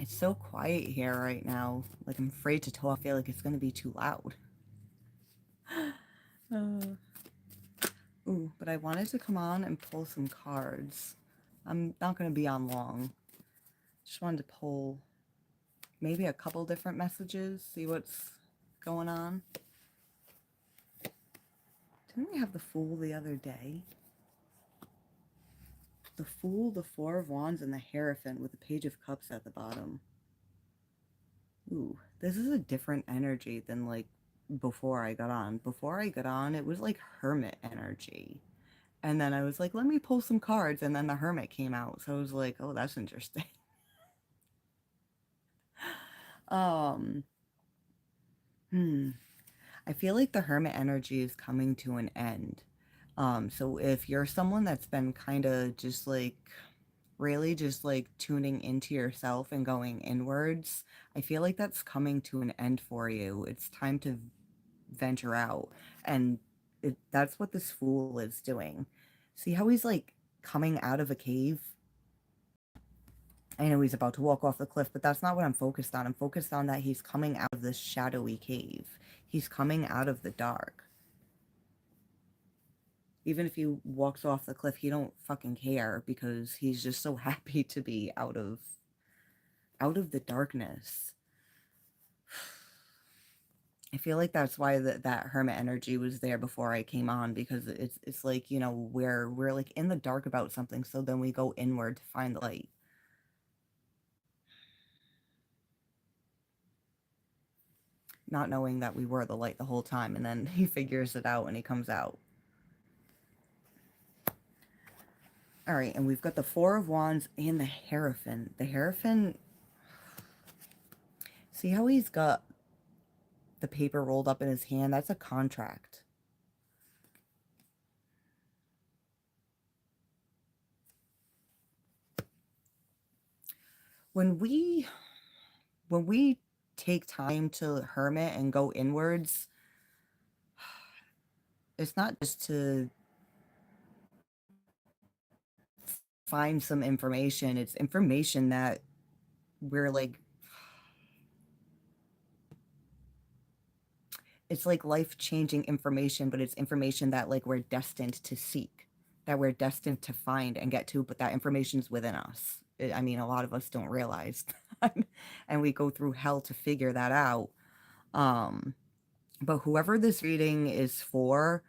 It's so quiet here right now. Like, I'm afraid to talk. I feel like it's going to be too loud. Uh, Ooh, but I wanted to come on and pull some cards. I'm not going to be on long. Just wanted to pull maybe a couple different messages, see what's going on. Didn't we have the Fool the other day? The Fool, the Four of Wands, and the Hierophant with the Page of Cups at the bottom. Ooh, this is a different energy than like before I got on. Before I got on, it was like Hermit energy. And then I was like, let me pull some cards. And then the Hermit came out. So I was like, oh, that's interesting. um, hmm. I feel like the Hermit energy is coming to an end. So if you're someone that's been kind of just like really just like tuning into yourself and going inwards, I feel like that's coming to an end for you. It's time to venture out. And that's what this Fool is doing. See how he's like coming out of a cave? I know he's about to walk off the cliff, but that's not what I'm focused on. I'm focused on that he's coming out of this shadowy cave. He's coming out of the dark. Even if he walks off the cliff, he don't fucking care because he's just so happy to be out of the darkness. I feel like that's why that hermit energy was there before I came on, because it's like, you know, we're like in the dark about something, so then we go inward to find the light. Not knowing that we were the light the whole time, and then he figures it out and he comes out. All right, and we've got the Four of Wands and the Hierophant. The Hierophant, see how he's got the paper rolled up in his hand? That's a contract. When we when we take time to hermit and go inwards, it's not just to find some information. It's information that we're like, it's like life-changing information, but it's information that like we're destined to seek, that we're destined to find and get to, but that information's within us. I mean, a lot of us don't realize that. And we go through hell to figure that out. Um, but whoever this reading is for,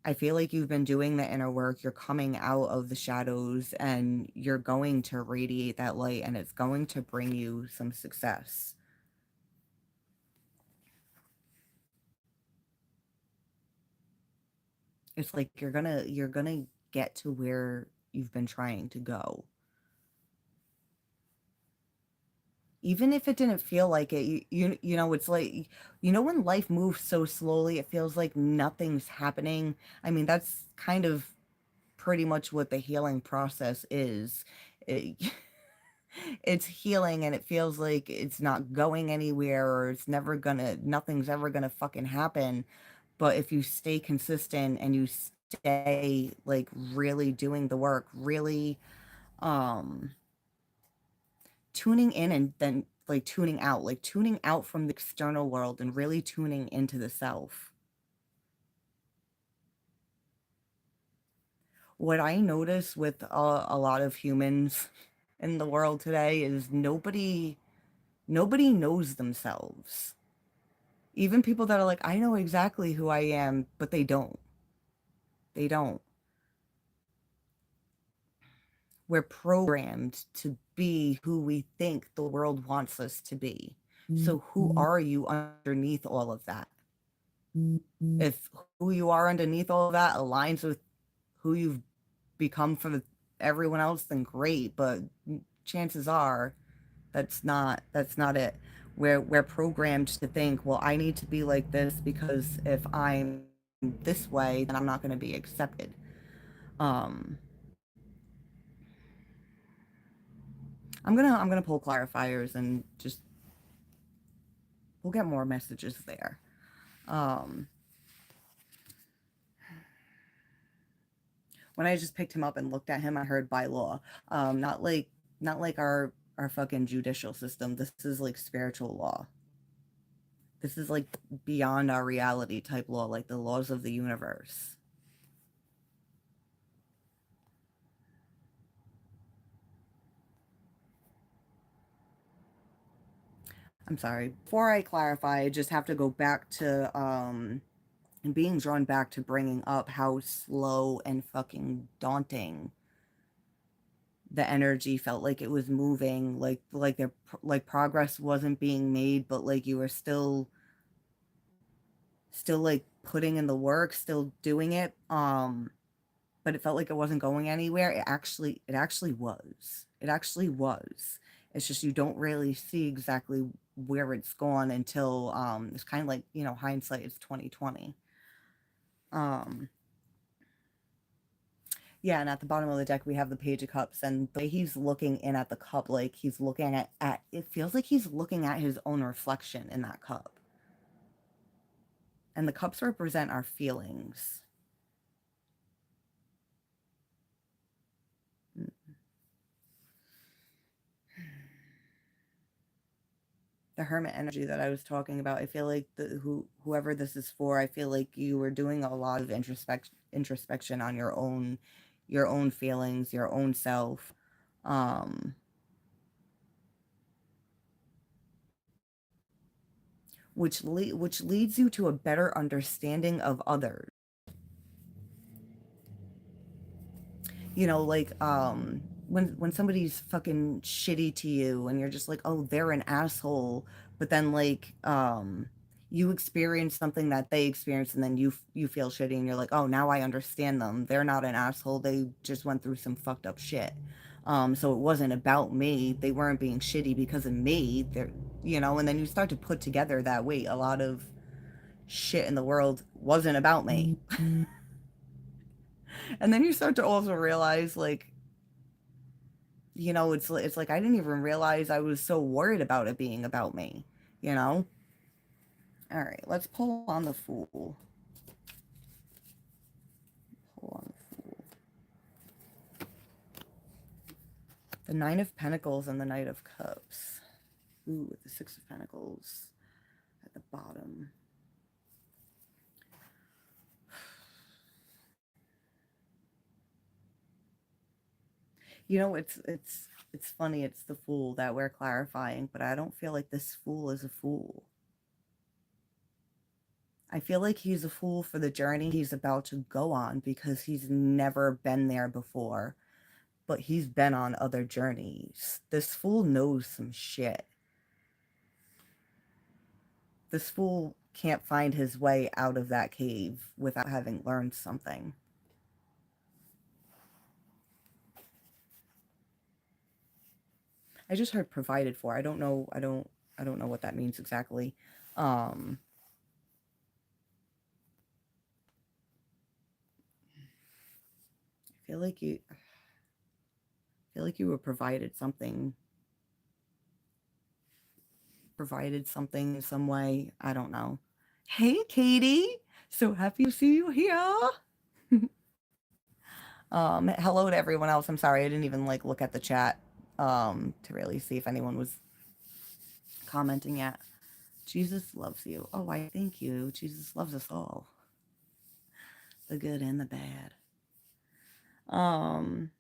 I feel like you've been doing the inner work. You're coming out of the shadows and you're going to radiate that light, and it's going to bring you some success. It's like you're gonna get to where you've been trying to go. Even if it didn't feel like it, you know, it's like, you know, when life moves so slowly, it feels like nothing's happening. I mean, that's kind of pretty much what the healing process is. It, it's healing, and it feels like it's not going anywhere, or it's never gonna, nothing's ever gonna fucking happen. But if you stay consistent and you stay like really doing the work, really um tuning in and then like tuning out from the external world and really tuning into the self. What I notice with a lot of humans in the world today is nobody knows themselves. Even people that are like, I know exactly who I am, but they don't. We're programmed to be who we think the world wants us to be. So who are you underneath all of that? If who you are underneath all of that aligns with who you've become for everyone else, then great. But chances are that's not it. We're programmed to think, well, I need to be like this because if I'm this way, then I'm not going to be accepted. Um, I'm gonna pull clarifiers and just we'll get more messages there. Um, when I just picked him up and looked at him, I heard by law. Not like our our fucking judicial system. This is like spiritual law. This is like beyond our reality type law, like the laws of the universe. I'm sorry. Before I clarify, I just have to go back to being drawn back to bringing up how slow and fucking daunting the energy felt, like it was moving, like progress wasn't being made, but like you were still like putting in the work, still doing it. But it felt like it wasn't going anywhere. It actually was. It actually was. It's just you don't really see exactly where it's gone until it's kind of like, hindsight is 2020. Um yeah, and at the bottom of the deck we have the Page of Cups, and the way he's looking in at the cup, like he's looking at it feels like he's looking at his own reflection in that cup. And the cups represent our feelings. The hermit energy that I was talking about, I feel like whoever this is for, I feel like you were doing a lot of introspection on your own feelings, your own self. Um which leads you to a better understanding of others. Like when somebody's fucking shitty to you and you're just like, oh, they're an asshole, but then like you experience something that they experienced, and then you feel shitty and you're like, oh, now I understand them, they're not an asshole, they just went through some fucked up shit. So it wasn't about me, they weren't being shitty because of me, and then you start to put together that, wait, a lot of shit in the world wasn't about me. And then you start to also realize, like, it's like I didn't even realize I was so worried about it being about me, you know? All right, let's pull on the Fool. Pull on the Fool. The Nine of Pentacles and the Knight of Cups. Ooh, the Six of Pentacles at the bottom. It's funny, it's the Fool that we're clarifying, but I don't feel like this Fool is a fool. I feel like he's a fool for the journey he's about to go on because he's never been there before, but he's been on other journeys. This fool knows some shit. This fool can't find his way out of that cave without having learned something. I just heard provided for. I don't know what that means exactly. Um I feel like you were provided something in some way. I don't know. Hey, Katie. So happy to see you here. Hello to everyone else. I'm sorry, I didn't even like look at the chat to really see if anyone was commenting yet. Jesus loves you. Oh, I thank you. Jesus loves us all. The good and the bad. Um,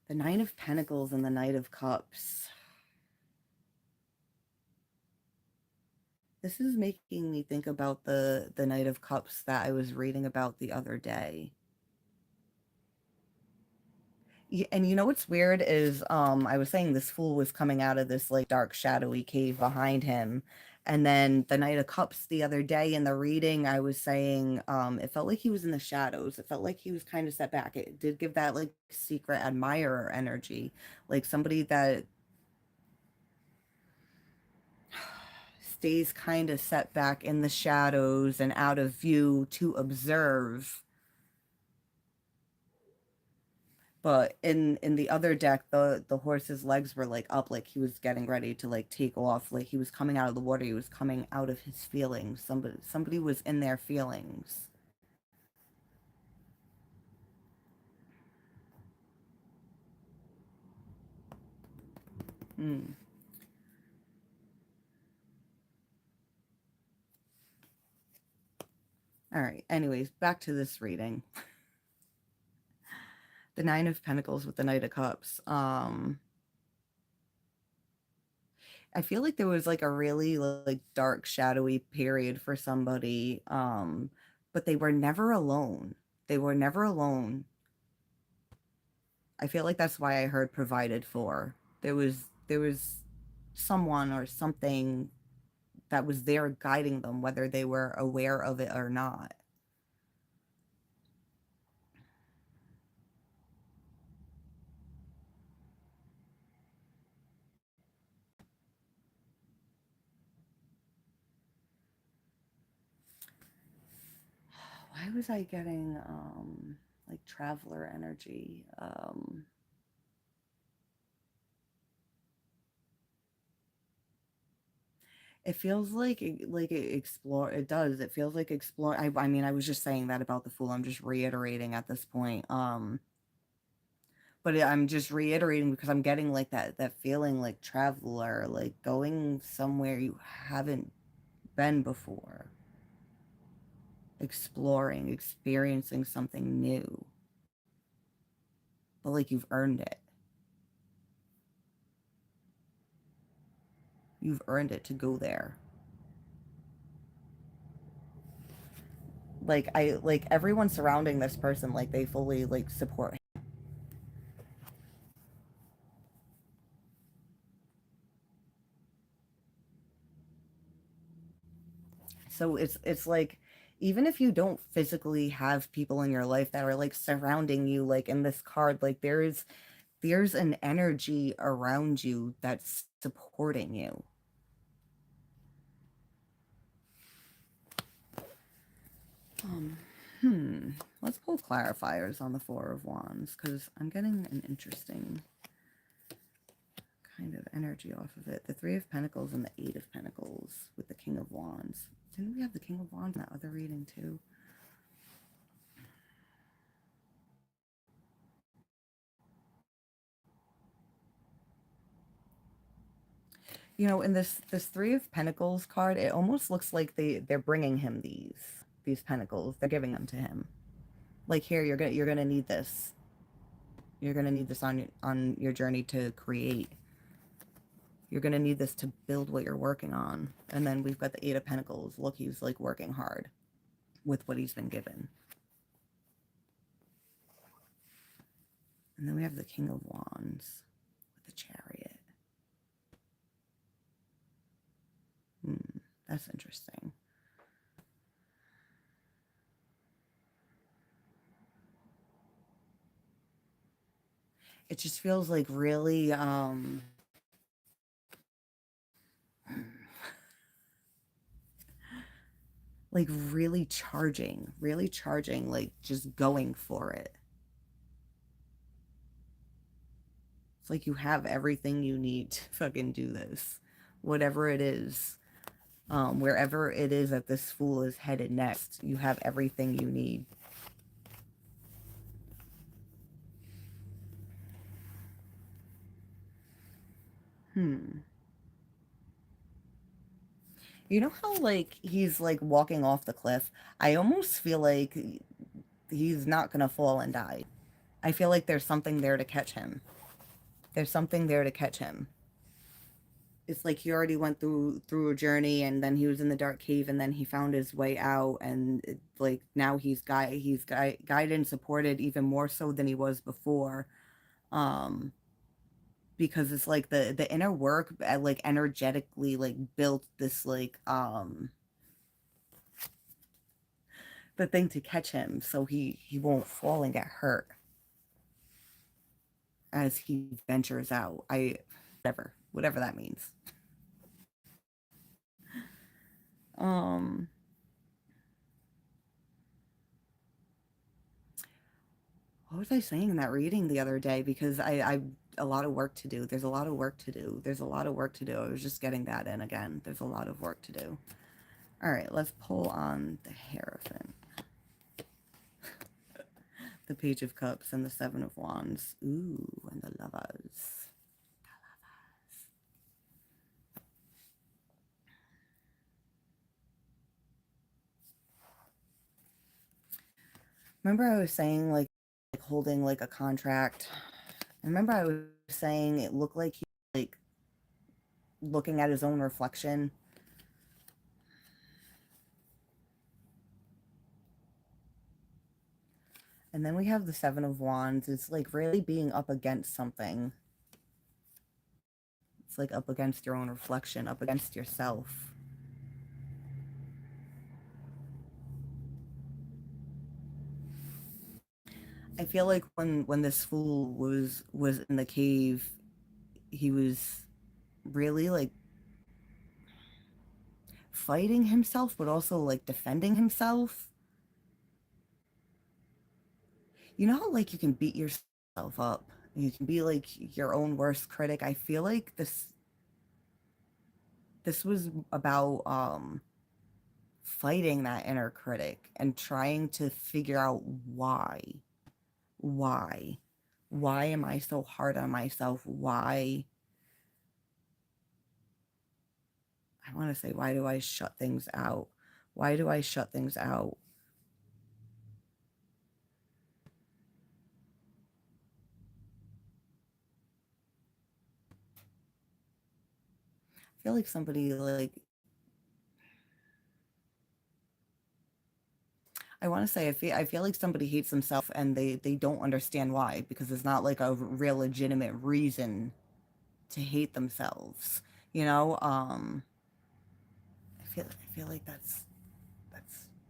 the Nine of Pentacles and the Knight of Cups. This is making me think about the Knight of Cups that I was reading about the other day. And what's weird is I was saying this fool was coming out of this like dark shadowy cave behind him, and then the Knight of Cups the other day in the reading I was saying it felt like he was in the shadows, it felt like he was kind of set back. It did give that like secret admirer energy, like somebody that stays kind of set back in the shadows and out of view to observe. But in the other deck, the horse's legs were like up, like he was getting ready to like take off, like he was coming out of the water, he was coming out of his feelings. Somebody was in their feelings. Hmm. All right. Anyways, back to this reading. The Nine of Pentacles with the Knight of Cups. I feel like there was like a really like dark, shadowy period for somebody. But they were never alone. They were never alone. I feel like that's why I heard provided for. There was someone or something that was there guiding them, whether they were aware of it or not. Why was I getting like traveler energy? It feels like it explore it does. It feels like explore I mean I was just saying that about the Fool. I'm just reiterating at this point. I'm just reiterating because I'm getting like that feeling like traveler, like going somewhere you haven't been before, exploring, experiencing something new, but like you've earned it. You've earned it to go there. Like I like everyone surrounding this person, like they fully like support. So it's like even if you don't physically have people in your life that are like surrounding you, like in this card, like there's an energy around you that's supporting you. Um, hmm. Let's pull clarifiers on the Four of Wands because I'm getting an interesting kind of energy off of it. The Three of Pentacles and the Eight of Pentacles with the King of Wands. Didn't we have the King of Wands in that other reading too? You know, in this Three of Pentacles card, it almost looks like they're bringing him these pentacles. They're giving them to him. Like here, you're gonna need this. You're gonna need this on your journey to create. You're gonna need this to build what you're working on. And then we've got the Eight of Pentacles. Look, he's like working hard with what he's been given. And then we have the King of Wands with the Chariot. That's interesting. It just feels like really like really charging, like just going for it. It's like you have everything you need to fucking do this. Whatever it is, wherever it is that this Fool is headed next, you have everything you need. Hmm. You know how like he's like walking off the cliff? I almost feel like he's not gonna fall and die. I feel like there's something there to catch him. There's something there to catch him. It's like he already went through a journey and then he was in the dark cave and then he found his way out and like now guided and supported even more so than he was before. Um because it's like the inner work like energetically like built this like the thing to catch him so he won't fall and get hurt as he ventures out. I whatever that means. Um what was I saying in that reading the other day? Because I a lot of work to do. There's a lot of work to do. There's a lot of work to do. I was just getting that in again. There's a lot of work to do. All right, let's pull on the Hierophant, the Page of Cups, and the Seven of Wands. Ooh, and the Lovers. Remember I was saying like holding like a contract. I remember I was saying it looked like he like looking at his own reflection. And then we have the Seven of Wands. It's like really being up against something. It's like up against your own reflection, up against yourself. I feel like when this fool was in the cave, he was really like fighting himself, but also like defending himself. You know how like you can beat yourself up, you can be like your own worst critic. I feel like this was about fighting that inner critic and trying to figure out why why am I so hard on myself? Why, I want to say, why do I shut things out? Why do I shut things out? I feel like somebody like, I want to say, I feel like somebody hates themselves and they don't understand why, because it's not like a real legitimate reason to hate themselves. You know, I feel like that's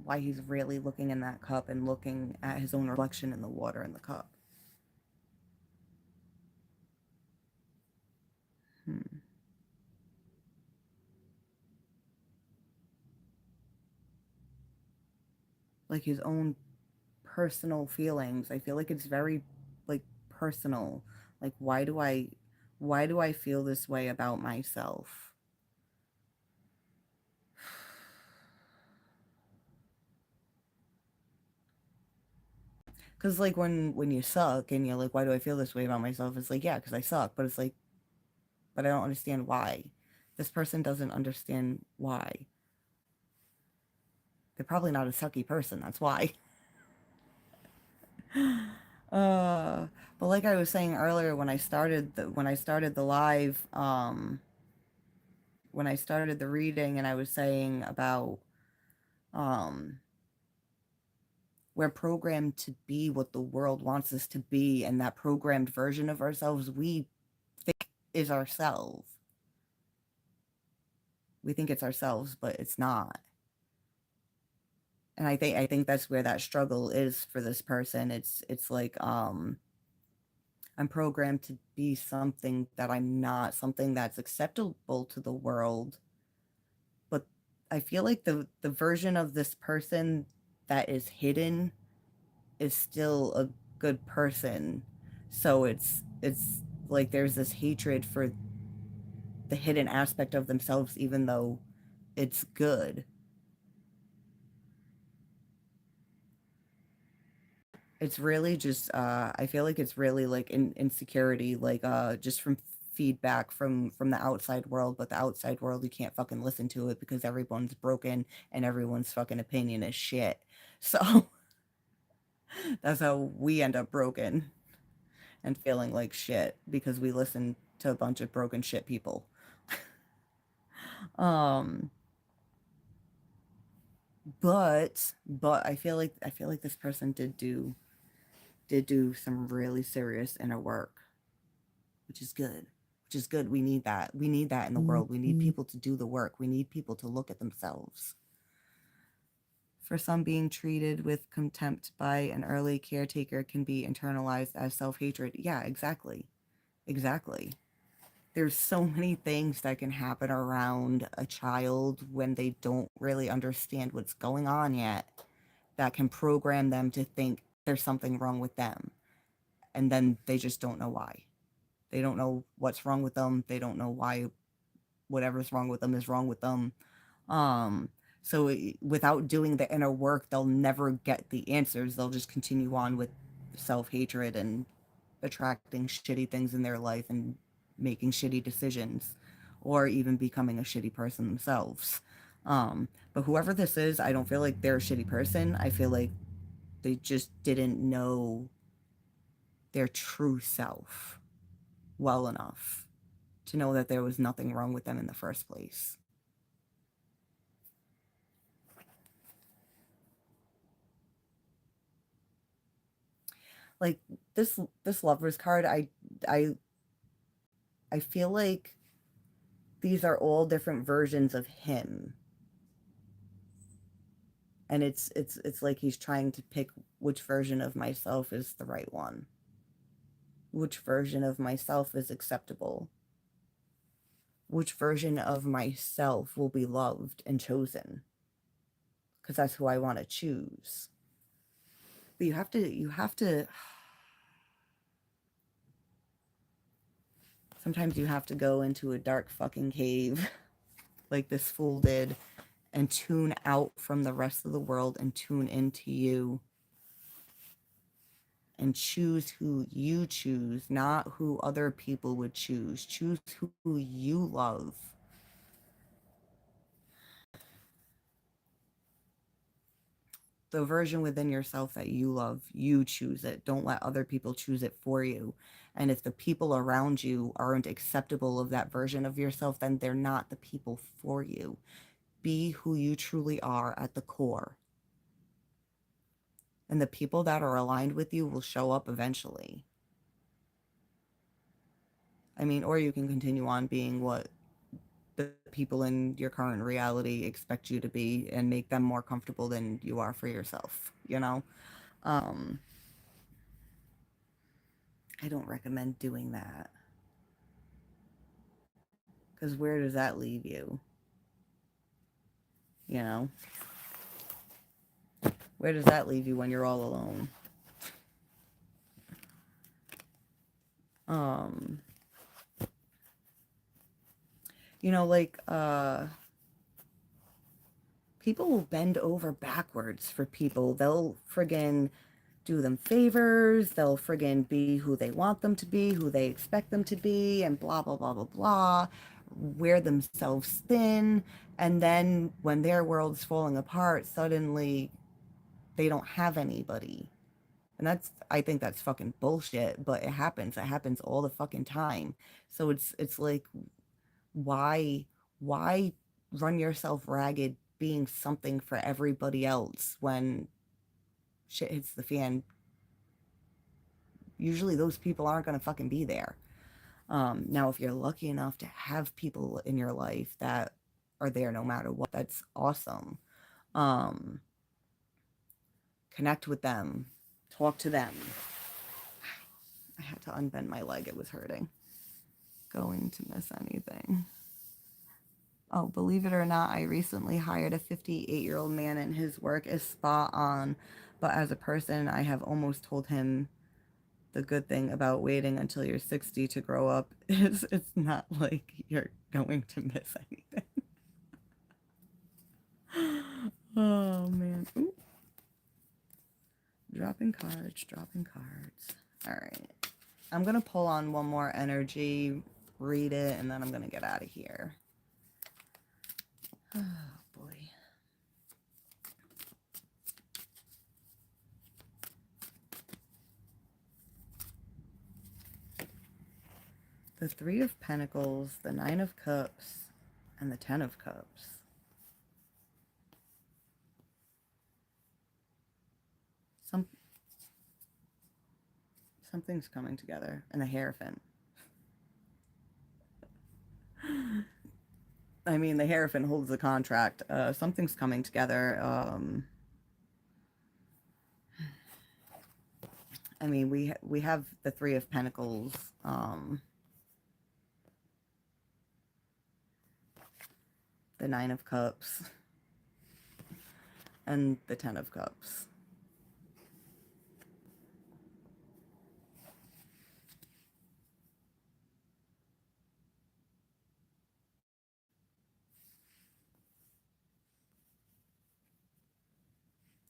why he's really looking in that cup and looking at his own reflection in the water in the cup. Hmm. Like his own personal feelings. I feel like it's very like personal. Like why do I feel this way about myself? Cuz like when you suck and you're like, why do I feel this way about myself? It's like, yeah, cuz I suck, but it's like, but I don't understand why. This person doesn't understand why. They're probably not a sucky person, that's why. uh but like I was saying earlier when I started the live, when I started the reading, and I was saying about um we're programmed to be what the world wants us to be, and that programmed version of ourselves we think is ourselves. We think it's ourselves, but it's not. And I think that's where that struggle is for this person. It's like I'm programmed to be something that I'm not, something that's acceptable to the world, but I feel like the version of this person that is hidden is still a good person. So it's like there's this hatred for the hidden aspect of themselves, even though it's good. It's really just I feel like it's really like insecurity, like just from feedback from the outside world, but the outside world you can't fucking listen to it because everyone's broken and everyone's fucking opinion is shit. So that's how we end up broken and feeling like shit because we listen to a bunch of broken shit people. Um, but I feel like this person did do some really serious inner work, which is good. Which is good. We need that. We need that in the world. We need people to do the work. We need people to look at themselves. For some, being treated with contempt by an early caretaker can be internalized as self-hatred. Yeah, exactly. Exactly. There's so many things that can happen around a child when they don't really understand what's going on yet that can program them to think there's something wrong with them. And then they just don't know why. They don't know what's wrong with them. They don't know why whatever's wrong with them is wrong with them. Um, so without doing the inner work, they'll never get the answers. They'll just continue on with self-hatred and attracting shitty things in their life and making shitty decisions or even becoming a shitty person themselves. But whoever this is, I don't feel like they're a shitty person. I feel like They just didn't know their true self well enough to know that there was nothing wrong with them in the first place. Like this lovers card, I I feel like these are all different versions of him, and it's like he's trying to pick which version of myself is the right one, which version of myself is acceptable, which version of myself will be loved and chosen, because that's who I want to choose. But you have to sometimes you have to go into a dark fucking cave like this fool did and tune out from the rest of the world and tune into you and choose who you choose, not who other people would choose. Choose who you love. The version within yourself that you love, you choose it. Don't let other people choose it for you. And if the people around you aren't acceptable of that version of yourself, then they're not the people for you. Be who you truly are at the core. And the people that are aligned with you will show up eventually. I mean, or you can continue on being what the people in your current reality expect you to be and make them more comfortable than you are for yourself, you know? Um, I don't recommend doing that because where does that leave you? You know? Where does that leave you when you're all alone? Um, like people will bend over backwards for people. They'll friggin' do them favors. They'll friggin' be who they want them to be, who they expect them to be, and blah, blah, blah, blah, blah. Wear themselves thin. And then when their world's falling apart, suddenly they don't have anybody. And I think that's fucking bullshit, but it happens. It happens all the fucking time. So it's like, why, why run yourself ragged being something for everybody else when shit hits the fan? Usually those people aren't going to fucking be there. Now, if you're lucky enough to have people in your life that are there no matter what, that's awesome. Um, Connect with them, talk to them. I had to unbend my leg, it was hurting. Going to miss anything. Oh, believe it or not, I recently hired a 58-year-old man and his work is spot on. But as a person, I have almost told him the good thing about waiting until you're 60 to grow up is it's not like you're going to miss anything. Oh man. Ooh. Dropping cards, dropping cards. All right. I'm going to pull on one more energy, read it, and then I'm going to get out of here. Oh boy. The Three of Pentacles, the Nine of Cups, and the Ten of Cups. Something's coming together. And the Hierophant. I mean, the Hierophant holds the contract. Something's coming together. I mean, we have the Three of Pentacles. The Nine of Cups. And the Ten of Cups.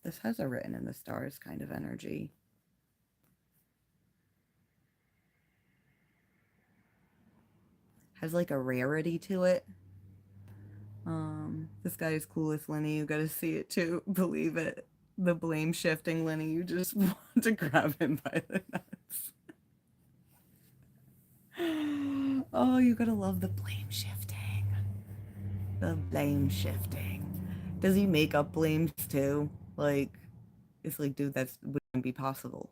This has a written in the stars kind of energy. Has like a rarity to it. This guy is coolest, Lenny. You gotta see it too. Believe it. The blame shifting, Lenny. You just want to grab him by the nuts. Oh, you gotta love the blame shifting. The blame shifting. Does he make up blames too? Like, it's like, dude, that's wouldn't be possible.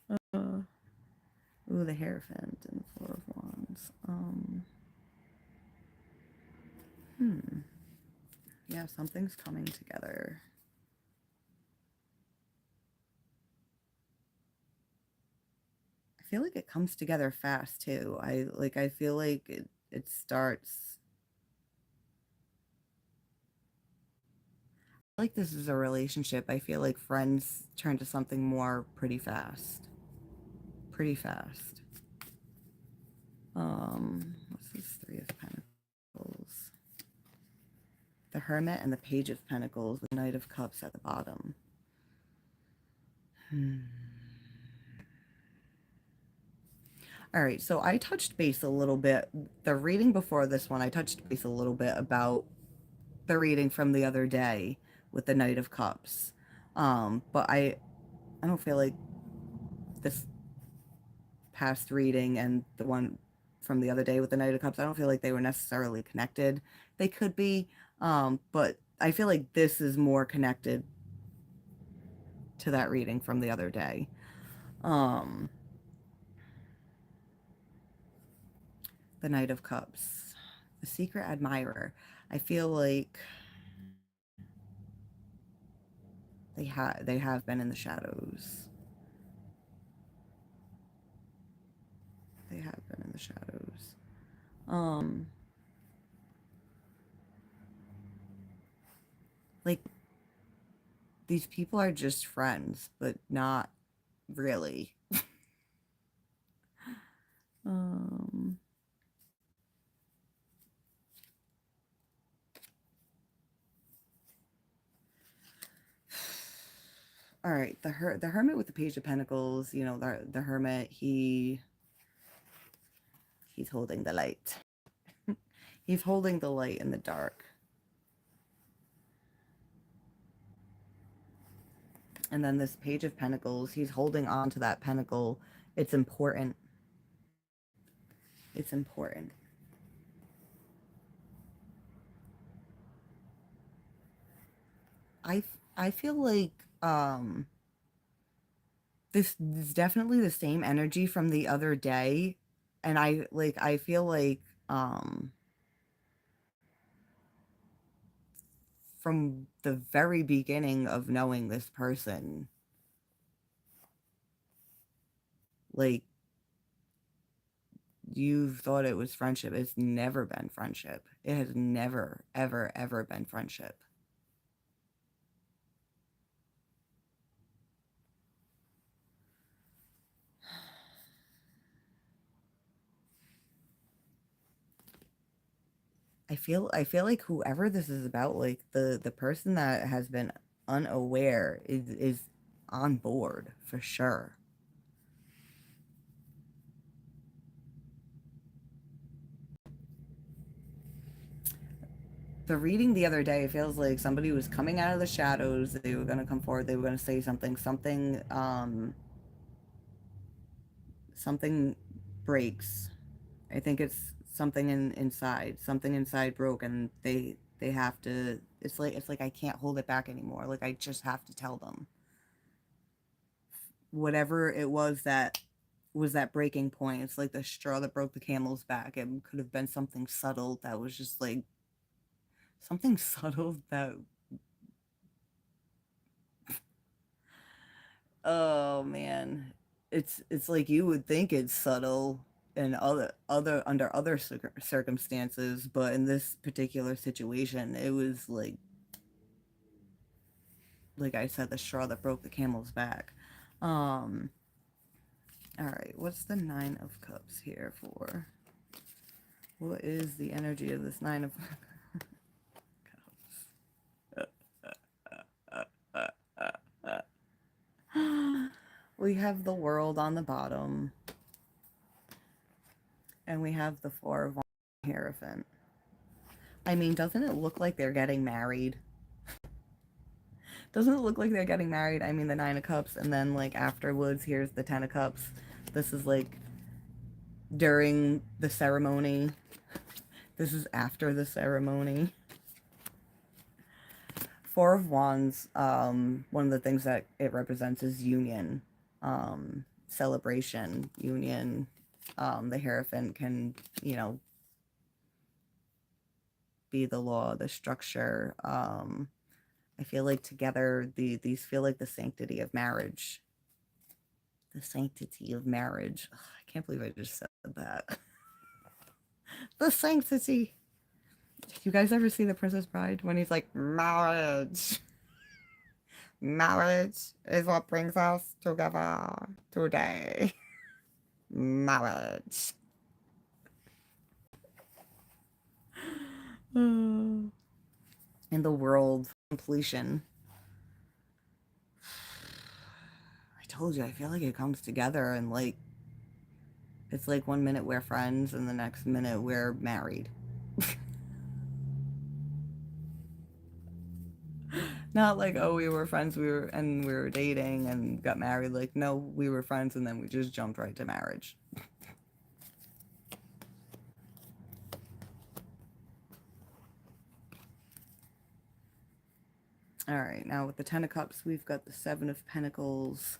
Uh, ooh, the Hierophant and the Four of Wands. Yeah, something's coming together. I feel like it comes together fast too. I feel like it starts like this is a relationship. I feel like friends turn to something more pretty fast. Pretty fast. What's this Three of Pentacles? The Hermit and the Page of Pentacles, the Knight of Cups at the bottom. All right, so I touched base a little bit. The reading before this one, I touched base a little bit about the reading from the other day with the Knight of Cups. But I don't feel like this past reading and the one from the other day with the Knight of Cups, I don't feel like they were necessarily connected. They could be, but I feel like this is more connected to that reading from the other day. Um, the Knight of Cups, the Secret Admirer. I feel like they have been in the shadows. They have been in the shadows. Um, like these people are just friends, but not really. Um, all right, the Hermit with the Page of Pentacles. You know, the Hermit. He's holding the light. He's holding the light in the dark. And then this Page of Pentacles. He's holding on to that pentacle. It's important. It's important. I I feel like this is definitely the same energy from the other day, and I feel like from the very beginning of knowing this person, like you've thought it was friendship. It's never been friendship. It has never ever ever been friendship. I feel like whoever this is about, like the person that has been unaware is on board for sure. The reading the other day feels like somebody was coming out of the shadows. They were going to come forward. They were going to say something breaks. I think it's something inside. Something inside broke, and they have to. It's like I can't hold it back anymore. Like I just have to tell them whatever it was that breaking point. It's like the straw that broke the camel's back. It could have been something subtle that was just like something subtle that, oh man, it's like you would think it's subtle in other under other circumstances, but in this particular situation, it was like I said, the straw that broke the camel's back. Um, all right, what's the Nine of Cups here for? What is the energy of this Nine of Cups? We have the World on the bottom, and we have the Four of Wands Hierophant. I mean, doesn't it look like they're getting married? Doesn't it look like they're getting married? I mean, the Nine of Cups, and then, like, afterwards, here's the Ten of Cups. This is, like, during the ceremony. This is after the ceremony. Four of Wands, one of the things that it represents is union, celebration, union. The Hierophant can, you know, be the law, the structure. I feel like together, these feel like the sanctity of marriage. The sanctity of marriage. Ugh, I can't believe I just said that. The sanctity. Did you guys ever see The Princess Bride when he's like, marriage? Marriage is what brings us together today. Marriage. In the world, completion. I told you, I feel like it comes together and like, it's like 1 minute we're friends and the next minute we're married. Not like, oh, we were friends, we were dating and got married. Like, no, we were friends and then we just jumped right to marriage. All right, now with the Ten of Cups, we've got the Seven of Pentacles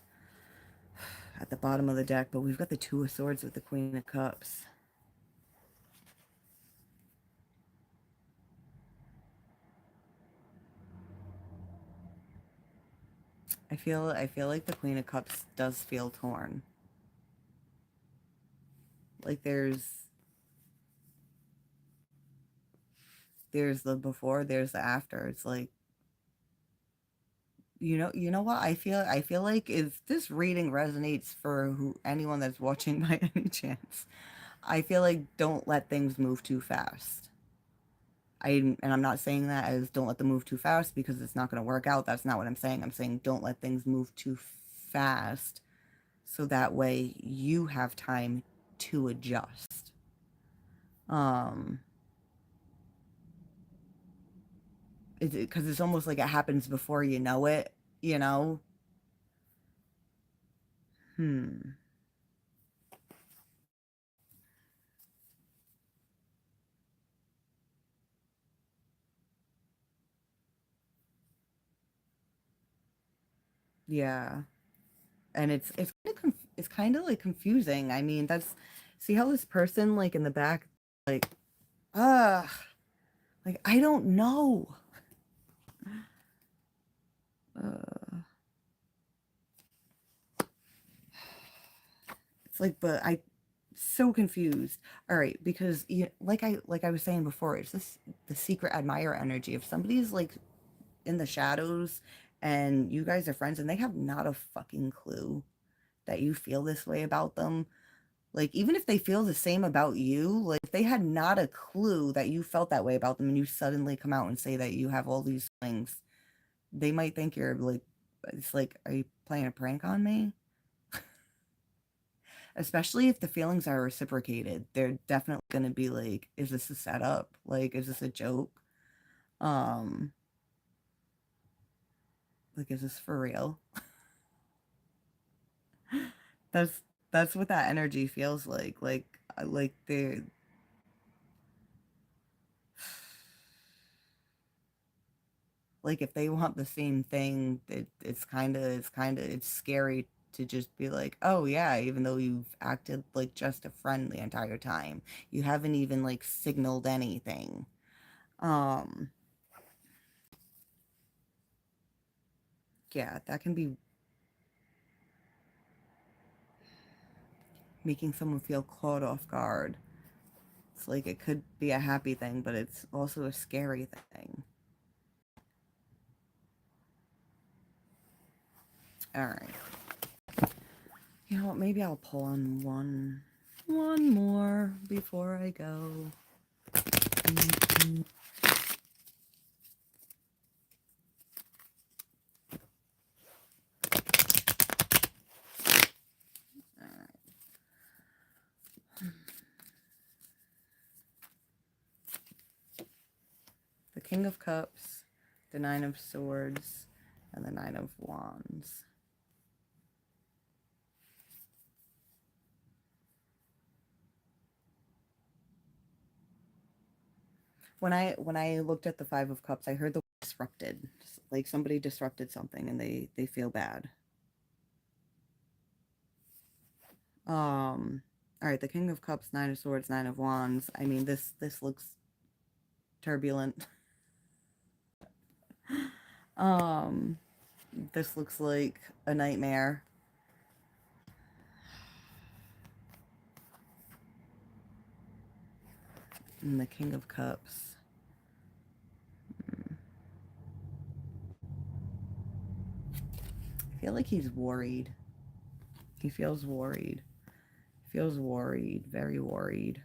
at the bottom of the deck, but we've got the Two of Swords with the Queen of Cups. I feel like the Queen of Cups does feel torn. Like there's the before, there's the after. It's like, you know what? I feel like if this reading resonates for anyone that's watching by any chance, I feel like don't let things move too fast. And I'm not saying that as don't let them move too fast because it's not going to work out. That's not what I'm saying. I'm saying don't let things move too fast so that way you have time to adjust. Um, because it's almost like it happens before you know it, you know? Hmm. Yeah. And it's kind of like confusing. I mean, that's see how this person like in the back like ah like I don't know. Uh, it's like but I so confused. All right, because like I was saying before, it's this the secret admirer energy. If somebody's like in the shadows and you guys are friends and they have not a fucking clue that you feel this way about them, like even if they feel the same about you, like if they had not a clue that you felt that way about them and you suddenly come out and say that you have all these things, they might think you're like it's like, are you playing a prank on me? Especially if the feelings are reciprocated. They're definitely gonna be like, is this a setup? Like, is this a joke? Um, like, is this for real? That's that's what that energy feels like. Like they like if they want the same thing, it's scary to just be like, oh yeah, even though you've acted like just a friend the entire time, you haven't even like signaled anything. Um, yeah, that can be making someone feel caught off guard. It's like it could be a happy thing, but it's also a scary thing. All right. You know what? Maybe I'll pull on one more before I go. King of Cups, the Nine of Swords, and the Nine of Wands. When I looked at the Five of Cups, I heard the word disrupted. Like somebody disrupted something and they feel bad. All right, the King of Cups, Nine of Swords, Nine of Wands. I mean, this looks turbulent. um, this looks like a nightmare. And the King of Cups. I feel like he's worried. He feels worried. Feels worried, very worried.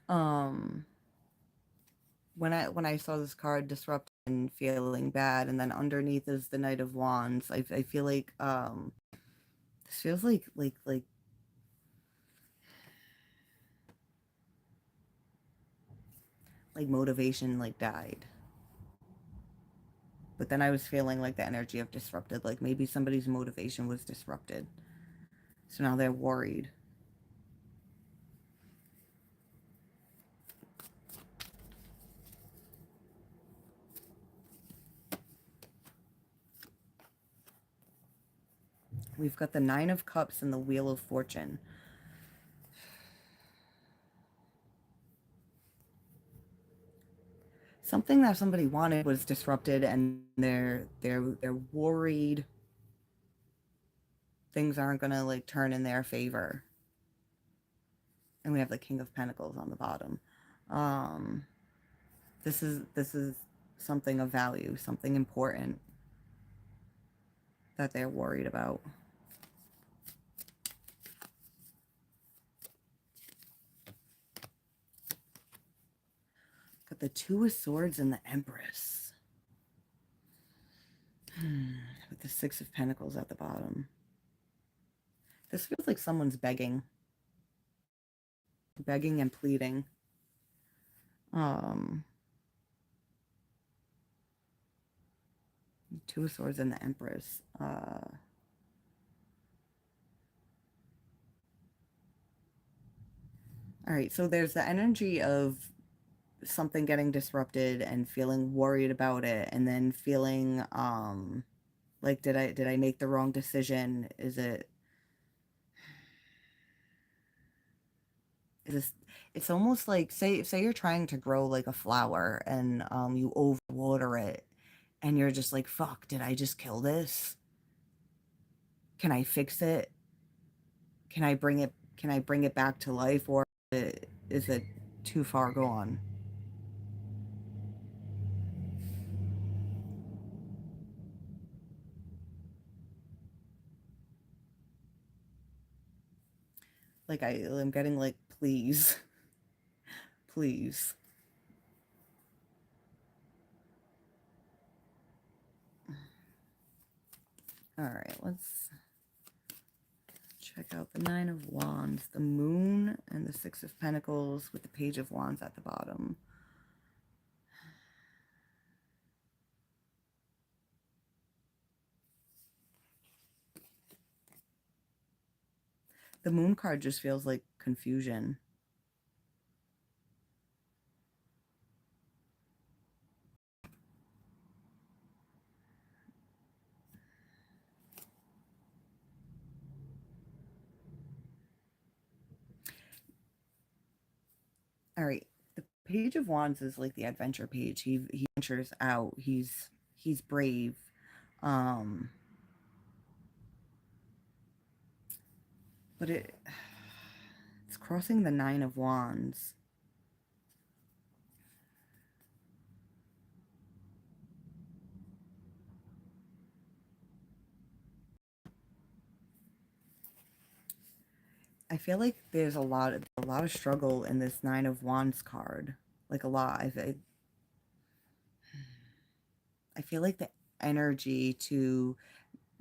Um, when I saw this card, disrupt and feeling bad, and then underneath is the Knight of Wands. I feel like this feels like motivation like died. But then I was feeling like the energy of disrupted, like maybe somebody's motivation was disrupted. So now they're worried. We've got the Nine of Cups and the Wheel of Fortune. Something that somebody wanted was disrupted, and they're worried things aren't gonna like turn in their favor. And we have the King of Pentacles on the bottom. Um, this is something of value, something important that they're worried about. Got the Two of Swords and the Empress. With the Six of Pentacles at the bottom. This feels like someone's begging. Begging and pleading. Um, Two of Swords and the Empress. All right, so there's the energy of something getting disrupted and feeling worried about it, and then feeling like did I make the wrong decision? Is this it's almost like say you're trying to grow like a flower and you overwater it and you're just like, fuck, did I just kill this? Can I fix it? Can I bring it back to life, or is it too far gone? Like I'm getting like, please, please. All right, let's check out the Nine of Wands, the Moon, and the Six of Pentacles with the Page of Wands at the bottom. The Moon card just feels like confusion. All right, the Page of Wands is like the adventure page. He ventures out. He's brave. Um, but it's crossing the Nine of Wands. I feel like there's a lot of struggle in this Nine of Wands card. Like a lot. I feel like the energy to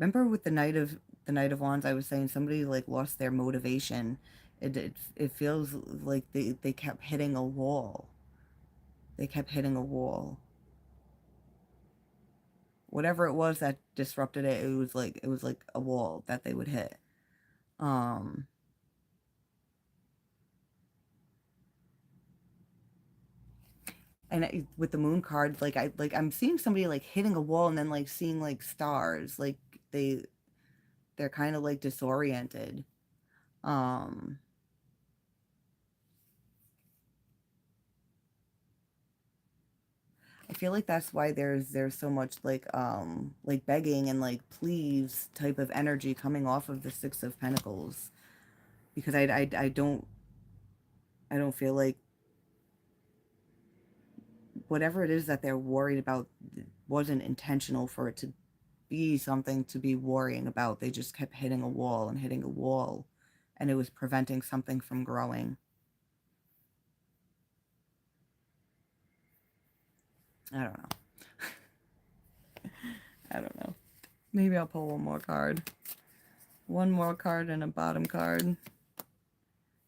remember with the Knight of Wands, I was saying somebody like lost their motivation. It feels like they kept hitting a wall. They kept hitting a wall. Whatever it was that disrupted it, it was like a wall that they would hit. Um, and with the moon card, I'm seeing somebody like hitting a wall and then like seeing like stars. Like they they're kind of like disoriented. Um, I feel like that's why there's so much like begging and like please type of energy coming off of the Six of Pentacles, because I don't feel like whatever it is that they're worried about wasn't intentional for it to be something to be worrying about. They just kept hitting a wall and hitting a wall, and it was preventing something from growing. I don't know. I don't know. Maybe I'll pull one more card. One more card and a bottom card.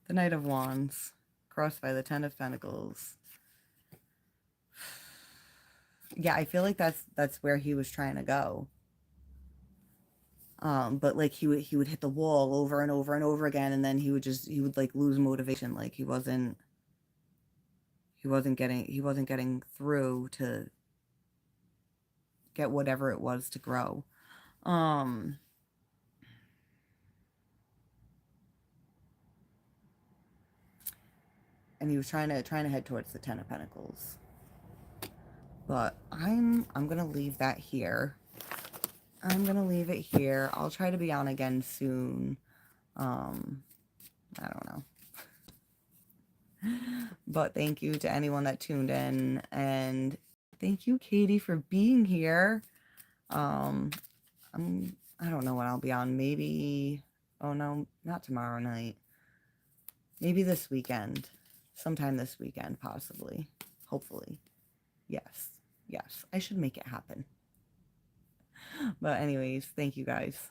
The Knight of Wands, crossed by the Ten of Pentacles. Yeah, I feel like that's where he was trying to go. But like he would hit the wall over and over and over again, and then he would like lose motivation. Like he wasn't getting through to get whatever it was to grow. Um, and he was trying to head towards the Ten of Pentacles. But I'm gonna leave that here. I'm gonna leave it here. I'll try to be on again soon. I don't know. But thank you to anyone that tuned in, and thank you, Katie, for being here. Um, I don't know when I'll be on. Maybe, oh no, not tomorrow night. Maybe this weekend. Sometime this weekend, possibly. Hopefully. Yes. Yes. I should make it happen. But anyways, thank you guys.